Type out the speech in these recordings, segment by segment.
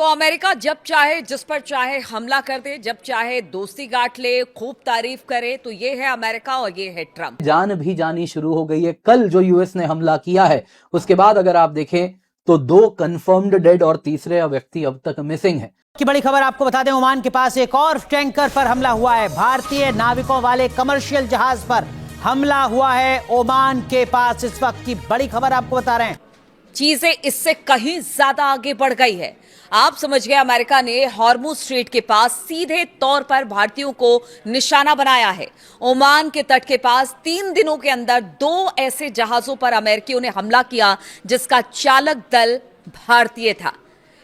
तो अमेरिका जब चाहे जिस पर चाहे हमला कर दे, जब चाहे दोस्ती गांठ ले, खूब तारीफ करे, तो ये है अमेरिका और ये है ट्रंप। जान भी जानी शुरू हो गई है। कल जो यूएस ने हमला किया है उसके बाद अगर आप देखें तो 2 कंफर्म्ड डेड और तीसरे व्यक्ति अब तक मिसिंग है। की बड़ी खबर आपको बता दें, ओमान के पास एक और टैंकर पर हमला हुआ है। भारतीय नाविकों वाले कमर्शियल जहाज पर हमला हुआ है ओमान के पास। इस वक्त की बड़ी खबर आपको बता रहे हैं। चीजें इससे कहीं ज्यादा आगे बढ़ गई है। आप समझ गए, अमेरिका ने हॉर्मुज स्ट्रेट के पास सीधे तौर पर भारतीयों को निशाना बनाया है। ओमान के तट के पास 3 दिनों के अंदर 2 ऐसे जहाजों पर अमेरिकियों ने हमला किया जिसका चालक दल भारतीय था।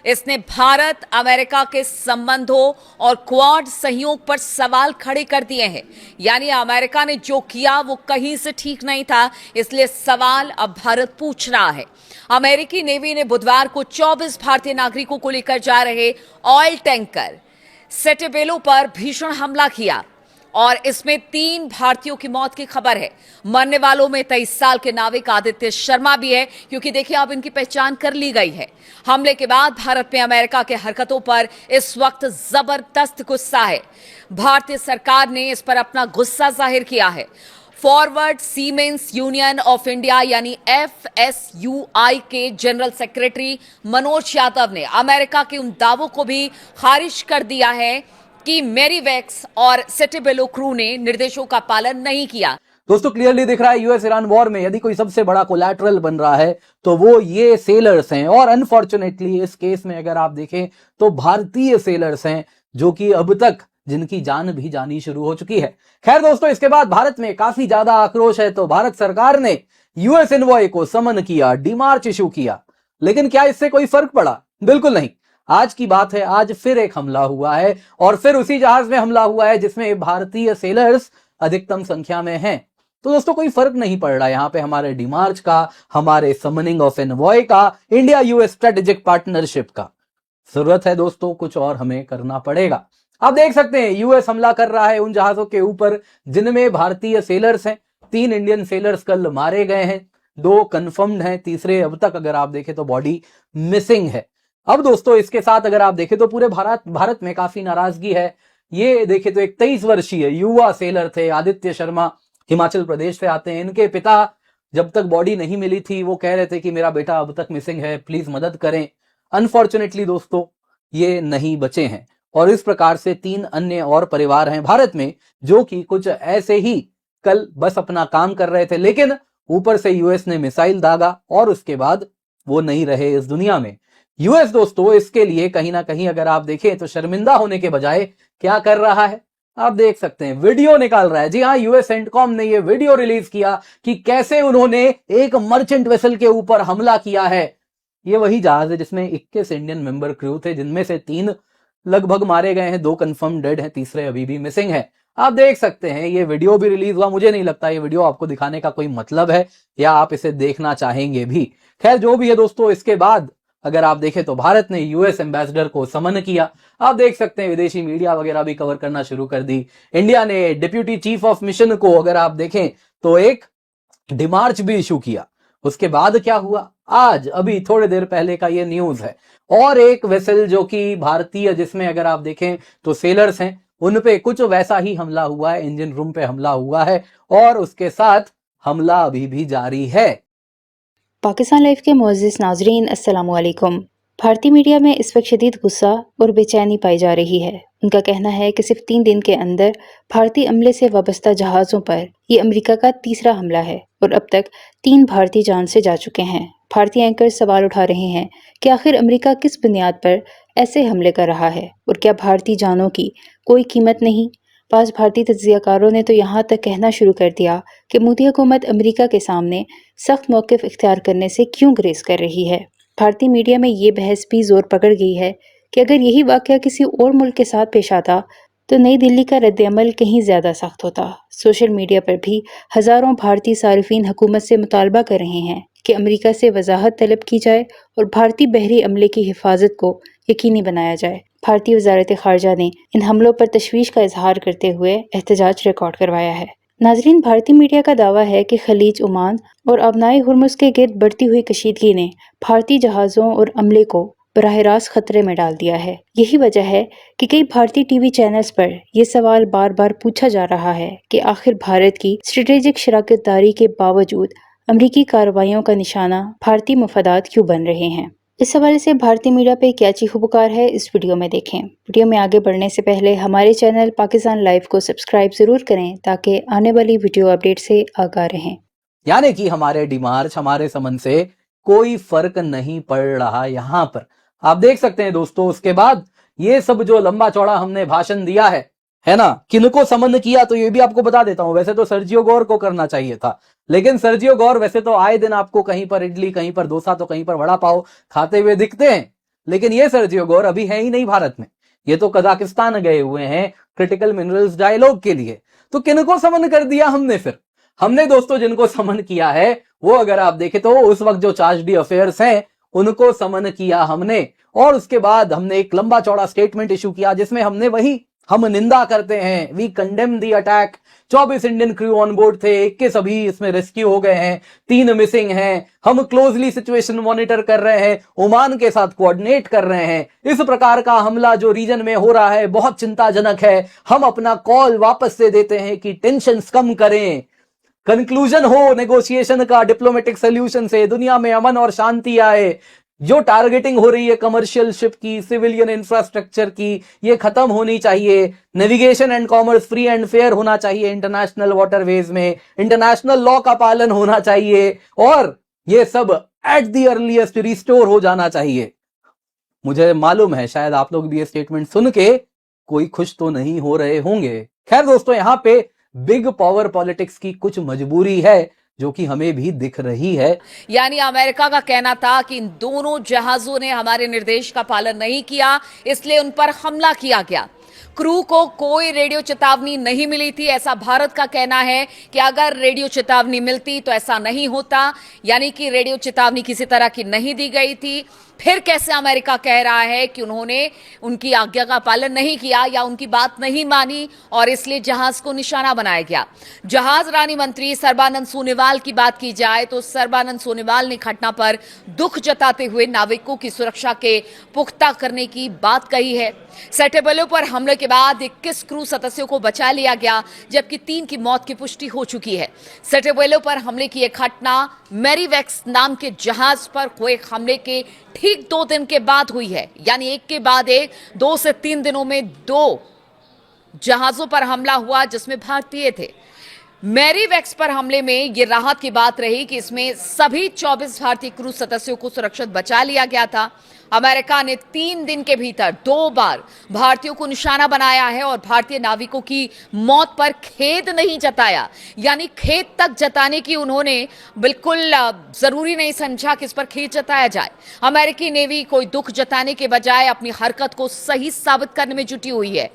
इसने भारत अमेरिका के संबंधों और क्वाड सहयोग पर सवाल खड़े कर दिए हैं। यानी अमेरिका ने जो किया वो कहीं से ठीक नहीं था, इसलिए सवाल अब भारत पूछ रहा है। अमेरिकी नेवी ने बुधवार को 24 भारतीय नागरिकों को लेकर जा रहे ऑयल टैंकर सेटेबेलो पर भीषण हमला किया और इसमें 3 भारतीयों की मौत की खबर है। मरने वालों में 23 साल के नाविक आदित्य शर्मा भी है, क्योंकि देखिए अब इनकी पहचान कर ली गई है। हमले के बाद भारत में अमेरिका के हरकतों पर इस वक्त जबरदस्त गुस्सा है। भारतीय सरकार ने इस पर अपना गुस्सा जाहिर किया है। Forward siemens union of India यानी FSUI के जनरल सेक्रेटरी मनोज यादव ने अमेरिका के उन दावों को भी खारिज कर दिया है कि मेरीवेक्स और सेटेबेलो क्रू ने निर्देशों का पालन नहीं किया। दोस्तों क्लियरली दिख रहा है यूएस ईरान वॉर में यदि कोई सबसे बड़ा कोलैटरल बन रहा है तो वो ये सेलर्स हैं। और अनफॉर्चुनेटली इस केस में अगर आप देखें तो भारतीय सेलर्स हैं जो कि अब तक जिनकी जान भी जानी शुरू हो चुकी है। खैर दोस्तों, इसके बाद भारत में काफी ज्यादा आक्रोश है, तो भारत सरकार ने यूएस एनवॉय को समन किया, डिमार्च इशू किया। लेकिन क्या इससे कोई फर्क पड़ा? बिल्कुल नहीं। आज की बात है, आज फिर एक हमला हुआ है और फिर उसी जहाज में हमला हुआ है जिसमें भारतीय सेलर्स अधिकतम संख्या में हैं। तो दोस्तों कोई फर्क नहीं पड़ रहा यहां पे हमारे डिमार्च का, हमारे समनिंग ऑफ एनवॉय का, इंडिया यूएस स्ट्रेटेजिक पार्टनरशिप का। जरूरत है दोस्तों कुछ और हमें करना पड़ेगा। आप देख सकते हैं यूएस हमला कर रहा है उन जहाजों के ऊपर जिनमें भारतीय सेलर्स हैं। 3 इंडियन सेलर्स कल मारे गए हैं, 2 कंफर्म्ड हैं, तीसरे अब तक अगर आप देखें तो बॉडी मिसिंग है। अब दोस्तों इसके साथ अगर आप देखें तो पूरे भारत में काफी नाराजगी है। ये देखें तो एक 23 वर्षीय युवा सेलर थे आदित्य शर्मा, हिमाचल प्रदेश से आते हैं। इनके पिता जब तक बॉडी नहीं मिली थी वो कह रहे थे कि मेरा बेटा अब तक मिसिंग है, प्लीज मदद करें। अनफॉर्चुनेटली दोस्तों ये नहीं बचे हैं और इस प्रकार से 3 अन्य और परिवार हैं भारत में जो कि कुछ ऐसे ही कल बस अपना काम कर रहे थे, लेकिन ऊपर से यूएस ने मिसाइल दागा और उसके बाद वो नहीं रहे इस दुनिया में। यूएस दोस्तों इसके लिए कहीं ना कहीं अगर आप देखें तो शर्मिंदा होने के बजाय क्या कर रहा है, आप देख सकते हैं वीडियो निकाल रहा है। जी हाँ, यूएस सेंटकॉम ने ये वीडियो रिलीज किया कि कैसे उन्होंने एक मर्चेंट वेसल के ऊपर हमला किया है। ये वही जहाज है जिसमें 21 इंडियन मेंबर क्रू थे, जिनमें से 3 लगभग मारे गए हैं, 2 कंफर्म डेड हैं, तीसरे अभी भी मिसिंग है। आप देख सकते हैं ये वीडियो भी रिलीज हुआ। मुझे नहीं लगता ये वीडियो आपको दिखाने का कोई मतलब है या आप इसे देखना चाहेंगे भी। खैर जो भी है दोस्तों, इसके बाद अगर आप देखें तो भारत ने यूएस एम्बेसडर को समन किया। आप देख सकते हैं विदेशी मीडिया वगैरह भी कवर करना शुरू कर दी। इंडिया ने डिप्यूटी चीफ ऑफ मिशन को अगर आप देखें तो एक डिमार्च भी इशू किया। उसके बाद क्या हुआ, आज अभी थोड़ी देर पहले का ये न्यूज है। और एक वेसल जो कि भारतीय, जिसमें अगर आप देखें तो सेलर्स हैं, उन पे कुछ वैसा ही हमला हुआ है, इंजन रूम पे हमला हुआ है और उसके साथ हमला अभी भी जारी है। पाकिस्तान लाइव के मुअज़्ज़िज़ नाज़रीन, अस्सलामु अलैकुम। भारतीय मीडिया में इस वक्त शदीद गुस्सा और बेचैनी पाई जा रही है। उनका कहना है कि सिर्फ 3 दिन के अंदर भारतीय अमले से वाबस्ता जहाज़ों पर ये अमेरिका का तीसरा हमला है और अब तक 3 भारतीय जान से जा चुके हैं। भारतीय एंकर सवाल उठा रहे हैं कि आखिर अमेरिका किस बुनियाद पर ऐसे हमले कर रहा है और क्या भारतीय जानों की कोई कीमत नहीं। पास भारतीय तज्ज़ियाकारों ने तो यहाँ तक कहना शुरू कर दिया कि मोदी हुकूमत अमेरिका के सामने सख्त मौक़िफ़ इख्तियार करने से क्यों गुरेज कर रही है। भारतीय मीडिया में ये बहस भी जोर पकड़ गई है कि अगर यही वाक़या किसी और मुल्क के साथ पेश आता तो नई दिल्ली का रद्द-ए-अमल कहीं ज़्यादा सख्त होता। सोशल मीडिया पर भी हज़ारों भारतीय सारिफीन हुकूमत से मुतालबा कर रहे हैं कि अमेरिका से वजाहत तलब की जाए और भारतीय बहरी अमले की हिफाजत को यकीनी बनाया जाए। भारतीय वज़ारत ख़ारजा ने इन हमलों पर तशवीश का इजहार करते हुए एहतजाज रिकॉर्ड करवाया है। नाज़रीन, भारतीय मीडिया का दावा है कि खलीज ओमान और अबनाए हुर्मुज़ के गिर्द बढ़ती हुई कशीदगी ने भारतीय जहाज़ों और अमले को बराह रास्त खतरे में डाल दिया है। यही वजह है कि कई भारतीय टीवी चैनल्स पर यह सवाल बार बार पूछा जा रहा है कि आखिर भारत की स्ट्रेटेजिक शराकतदारी के बावजूद अमरीकी कार्रवाइयों का निशाना भारतीय मफादात क्यों बन रहे हैं। इस हवाले से भारतीय मीडिया पे क्या चीखू पुकार है, इस वीडियो में देखें। वीडियो में आगे बढ़ने से पहले हमारे चैनल पाकिस्तान लाइव को सब्सक्राइब जरूर करें ताकि आने वाली वीडियो अपडेट से आगाह रहें। यानी कि हमारे डिमार्च, हमारे समन से कोई फर्क नहीं पड़ रहा यहां पर। आप देख सकते हैं दोस्तों, उसके बाद ये सब जो लंबा चौड़ा हमने भाषण दिया है ना, किनको समन किया तो ये भी आपको बता देता हूं। वैसे तो सर्जियो गौर को करना चाहिए था, लेकिन सर्जियो गौर वैसे तो आए दिन आपको कहीं पर इडली, कहीं पर डोसा तो कहीं पर वड़ा पाव खाते हुए दिखते हैं, लेकिन ये सर्जियो गौर अभी है ही नहीं भारत में। ये तो कजाकिस्तान गए हुए हैं क्रिटिकल मिनरल्स डायलॉग के लिए। तो किनको समन कर दिया हमने? फिर हमने दोस्तों जिनको समन किया है वो अगर आप देखें तो उस वक्त जो चार्ज डी अफेयर्स हैं उनको समन किया हमने, और उसके बाद हमने एक लंबा चौड़ा स्टेटमेंट इशू किया जिसमें हम निंदा करते हैं, we condemn the attack. 24 Indian crew on board थे, 21 अभी इसमें रेस्क्यू हो गए हैं, 3 मिसिंग हैं। हम क्लोजली सिचुएशन मॉनिटर कर रहे हैं, ओमान के साथ कोऑर्डिनेट कर रहे हैं। इस प्रकार का हमला जो रीजन में हो रहा है बहुत चिंताजनक है। हम अपना कॉल वापस से देते हैं कि टेंशन्स कम करें, कंक्लूजन हो नेगोशिएशन का, डिप्लोमेटिक सोल्यूशन से दुनिया में अमन और शांति आए। जो टारगेटिंग हो रही है कमर्शियल शिप की, सिविलियन इंफ्रास्ट्रक्चर की, ये खत्म होनी चाहिए। Navigation and commerce free and fair होना चाहिए इंटरनेशनल वाटरवेज में, इंटरनेशनल लॉ का पालन होना चाहिए, और ये सब एट द अर्लीस्ट रिस्टोर हो जाना चाहिए। मुझे मालूम है शायद आप लोग भी ये स्टेटमेंट सुन के कोई खुश तो नहीं हो रहे होंगे। खैर दोस्तों, यहां पे बिग पावर पॉलिटिक्स की कुछ मजबूरी है जो कि हमें भी दिख रही है। यानी अमेरिका का कहना था कि इन दोनों जहाजों ने हमारे निर्देश का पालन नहीं किया, इसलिए उन पर हमला किया गया। क्रू को कोई रेडियो चेतावनी नहीं मिली थी, ऐसा भारत का कहना है कि अगर रेडियो चेतावनी मिलती तो ऐसा नहीं होता, यानी कि रेडियो चेतावनी किसी तरह की नहीं दी गई थी। फिर कैसे अमेरिका कह रहा है कि उन्होंने उनकी आज्ञा का पालन नहीं किया या उनकी बात नहीं मानी और इसलिए जहाज को निशाना बनाया गया। जहाज रानी मंत्री सर्बानंद सोनोवाल की बात की जाए तो सर्बानंद सोनोवाल ने घटना पर दुख जताते हुए नाविकों की सुरक्षा के पुख्ता करने की बात कही है। सेटेबेलो पर हमले के बाद 21 क्रू सदस्यों को बचा लिया गया, जबकि 3 की मौत की पुष्टि हो चुकी है। सेटेबेलो पर हमले की एक घटना मैरीवेक्स नाम के जहाज पर हुए हमले के ठीक 2 दिन के बाद हुई है, यानी एक के बाद एक 2 से 3 दिनों में 2 जहाजों पर हमला हुआ जिसमें भारतीय थे। मैरीवेक्स पर हमले में यह राहत की बात रही कि इसमें सभी 24 भारतीय क्रू सदस्यों को सुरक्षित बचा लिया गया था। अमेरिका ने 3 दिन के भीतर 2 बार भारतीयों को निशाना बनाया है और भारतीय नाविकों की मौत पर खेद नहीं जताया, यानी खेद तक जताने की उन्होंने बिल्कुल जरूरी नहीं समझा कि इस पर खेद जताया जाए। अमेरिकी नेवी कोई दुख जताने के बजाय अपनी हरकत को सही साबित करने में जुटी हुई है।